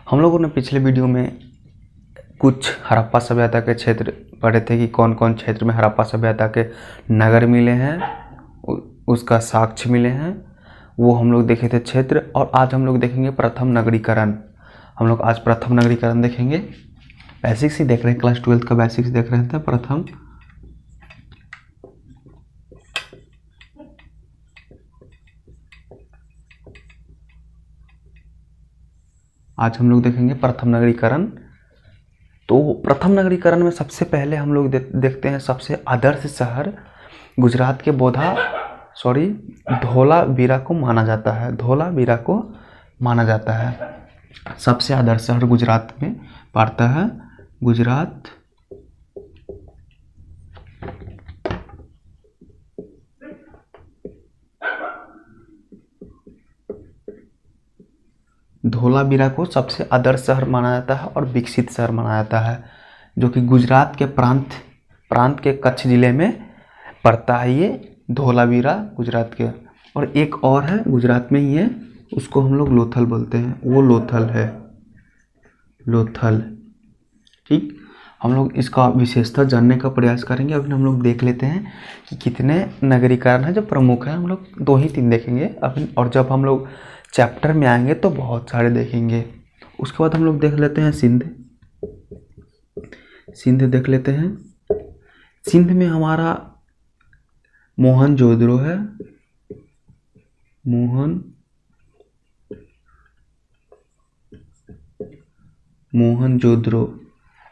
हम लोगों ने पिछले वीडियो में कुछ हड़प्पा सभ्यता के क्षेत्र पढ़े थे कि कौन कौन क्षेत्र में हड़प्पा सभ्यता के नगर मिले हैं, उसका साक्ष्य मिले हैं, वो हम लोग देखे थे क्षेत्र। और आज हम लोग देखेंगे प्रथम नगरीकरण। हम लोग आज प्रथम नगरीकरण देखेंगे। बेसिक्स ही देख रहे हैं, क्लास 12 का बेसिक्स देख रहे थे। प्रथम आज हम लोग देखेंगे प्रथम नगरीकरण। तो प्रथम नगरीकरण में सबसे पहले हम लोग देखते हैं सबसे आदर्श शहर गुजरात के धोलावीरा को माना जाता है। धोलावीरा को माना जाता है सबसे आदर्श शहर गुजरात में पड़ता है। गुजरात धोलावीरा को सबसे आदर्श शहर माना जाता है और विकसित शहर माना जाता है, जो कि गुजरात के प्रांत के कच्छ जिले में पड़ता है। ये धोलावीरा गुजरात के, और एक और है गुजरात में ही है, उसको हम लोग लोथल बोलते हैं। वो लोथल है, लोथल। ठीक, हम लोग इसका विशेषता जानने का प्रयास करेंगे। अभी हम लोग देख लेते हैं कि कितने नगरीकरण हैं जो प्रमुख हैं। हम लोग 2 ही 3 देखेंगे अभी, और जब हम लोग चैप्टर में आएंगे तो बहुत सारे देखेंगे। उसके बाद हम लोग देख लेते हैं सिंध देख लेते हैं। सिंध में हमारा मोहनजोदड़ो है, मोहनजोदड़ो।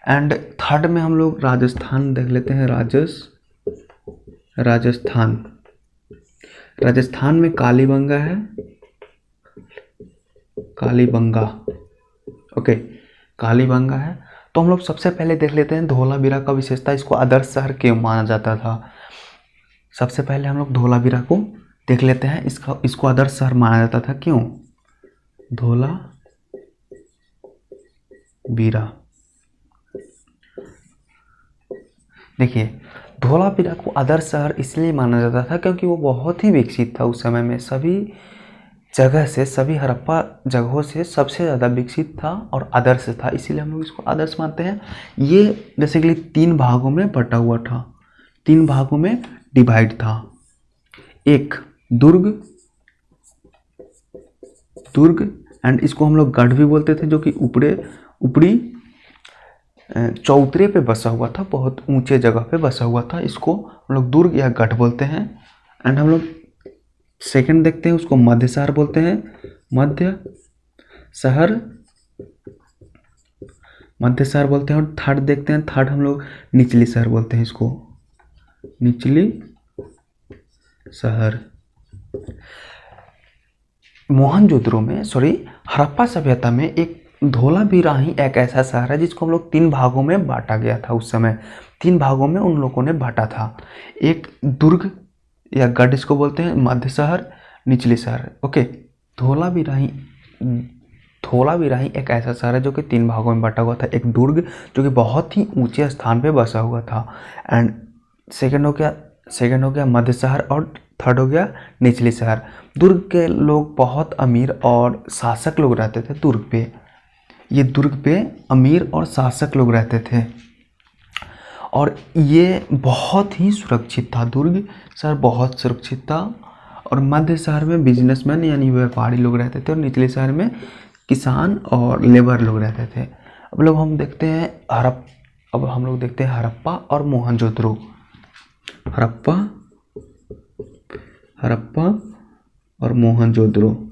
एंड थर्ड में हम लोग राजस्थान देख लेते हैं। राजस्थान में कालीबंगा है, ओके, कालीबंगा है। तो हम लोग सबसे पहले देख लेते हैं धोलावीरा का विशेषता। इसको आदर्श शहर क्यों माना जाता था, सबसे पहले हम लोग धोलावीरा को देख लेते हैं। इसको आदर्श शहर माना जाता था क्यों? धोलावीरा, देखिए, धोलावीरा को आदर्श शहर इसलिए माना जाता था क्योंकि वो बहुत ही विकसित था उस समय में। सभी जगह से, सभी हड़प्पा जगहों से सबसे ज़्यादा विकसित था और आदर्श था, इसीलिए हम लोग इसको आदर्श मानते हैं। ये बेसिकली 3 भागों में बटा हुआ था, 3 भागों में डिवाइड था। एक दुर्ग एंड इसको हम लोग गढ़ भी बोलते थे, जो कि ऊपरी चौतरे पे बसा हुआ था, बहुत ऊंचे जगह पे बसा हुआ था। इसको हम लोग दुर्ग या गढ़ बोलते हैं। एंड हम लोग सेकंड देखते हैं, उसको मध्य शहर बोलते हैं। मध्य शहर बोलते हैं। और थर्ड देखते हैं, थर्ड हम लोग निचली शहर बोलते हैं। इसको निचली शहर। मोहनजोदड़ो में, हड़प्पा सभ्यता में एक धोलावीरा ही एक ऐसा शहर है जिसको हम लोग 3 भागों में बांटा गया था। उस समय 3 भागों में उन लोगों ने बांटा था। एक दुर्ग या गढ़ इसको बोलते हैं, मध्य शहर, निचली शहर। ओके, धोलावीरा ही एक ऐसा शहर है जो कि 3 भागों में बटा हुआ था। एक दुर्ग जो कि बहुत ही ऊंचे स्थान पे बसा हुआ था, एंड सेकंड हो गया मध्य शहर, और थर्ड हो गया निचली शहर। दुर्ग के लोग बहुत अमीर और शासक लोग रहते थे दुर्ग पे। ये दुर्ग पे अमीर और शासक लोग रहते थे और ये बहुत ही सुरक्षित था। दुर्ग शहर बहुत सुरक्षित था। और मध्य शहर में बिजनेसमैन यानी व्यापारी लोग रहते थे, और निचले शहर में किसान और लेबर लोग रहते थे। अब हम लोग देखते हैं हड़प्पा और मोहनजोदड़ो। हड़प्पा और मोहनजोदड़ो।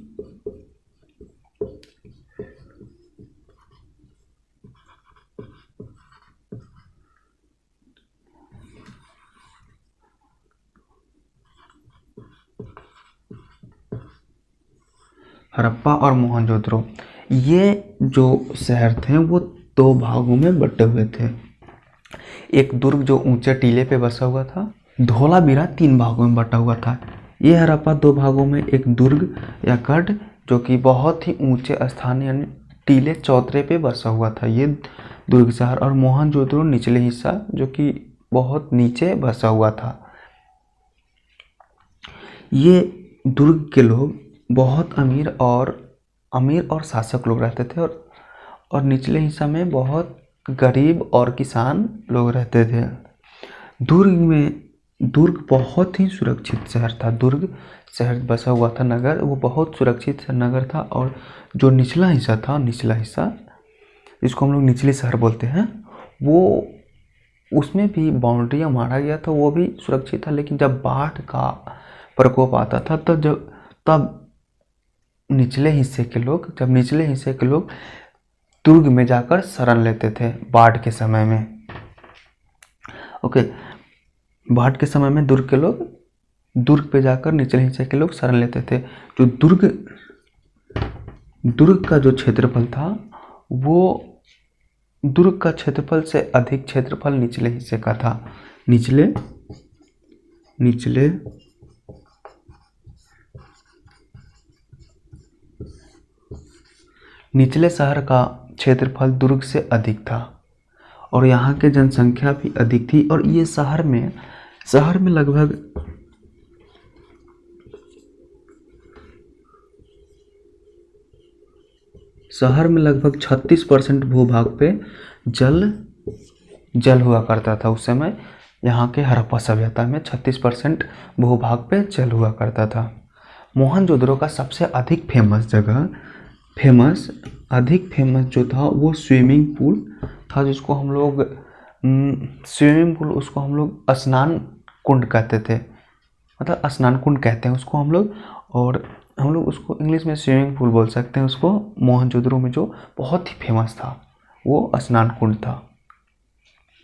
हड़प्पा और मोहनजोदड़ो, ये जो शहर थे वो 2 भागों में बटे हुए थे। एक दुर्ग जो ऊंचे टीले पे बसा हुआ था। धोलावीरा 3 भागों में बटा हुआ था। ये हड़प्पा 2 भागों में, एक दुर्ग या गढ़ जो कि बहुत ही ऊंचे स्थान यानी टीले चौतरे पे बसा हुआ था, ये दुर्ग शहर। और मोहनजोदड़ो निचले हिस्सा जो कि बहुत नीचे बसा हुआ था। ये दुर्ग के लोग बहुत अमीर और शासक लोग रहते थे, और निचले हिस्सा में बहुत गरीब और किसान लोग रहते थे। दुर्ग बहुत ही सुरक्षित शहर था। दुर्ग शहर बसा हुआ था, नगर, वो बहुत सुरक्षित नगर था। और जो निचला हिस्सा जिसको हम लोग निचले शहर बोलते हैं, वो उसमें भी बाउंड्रियाँ मारा गया था, वो भी सुरक्षित था। लेकिन जब बाढ़ का प्रकोप आता था तब निचले हिस्से के लोग दुर्ग में जाकर शरण लेते थे बाढ़ के समय में। ओके, बाढ़ के समय में दुर्ग पे जाकर निचले हिस्से के लोग शरण लेते थे। जो दुर्ग का जो क्षेत्रफल था, वो दुर्ग का क्षेत्रफल से अधिक क्षेत्रफल निचले हिस्से का था। निचले शहर का क्षेत्रफल दुर्ग से अधिक था और यहाँ के जनसंख्या भी लगभग शहर में लगभग 36% भूभाग पे जल हुआ करता था। उस समय यहाँ के हड़प्पा सभ्यता में 36% भूभाग पे जल हुआ करता था। मोहनजोदड़ो का सबसे अधिक फेमस जो था वो स्विमिंग पूल था, जिसको हम लोग स्नान कुंड कहते थे, मतलब स्नान कुंड कहते हैं उसको हम लोग, और हम लोग उसको इंग्लिश में स्विमिंग पूल बोल सकते हैं उसको। मोहनजोदड़ो में जो बहुत ही फेमस था वो स्नान कुंड था।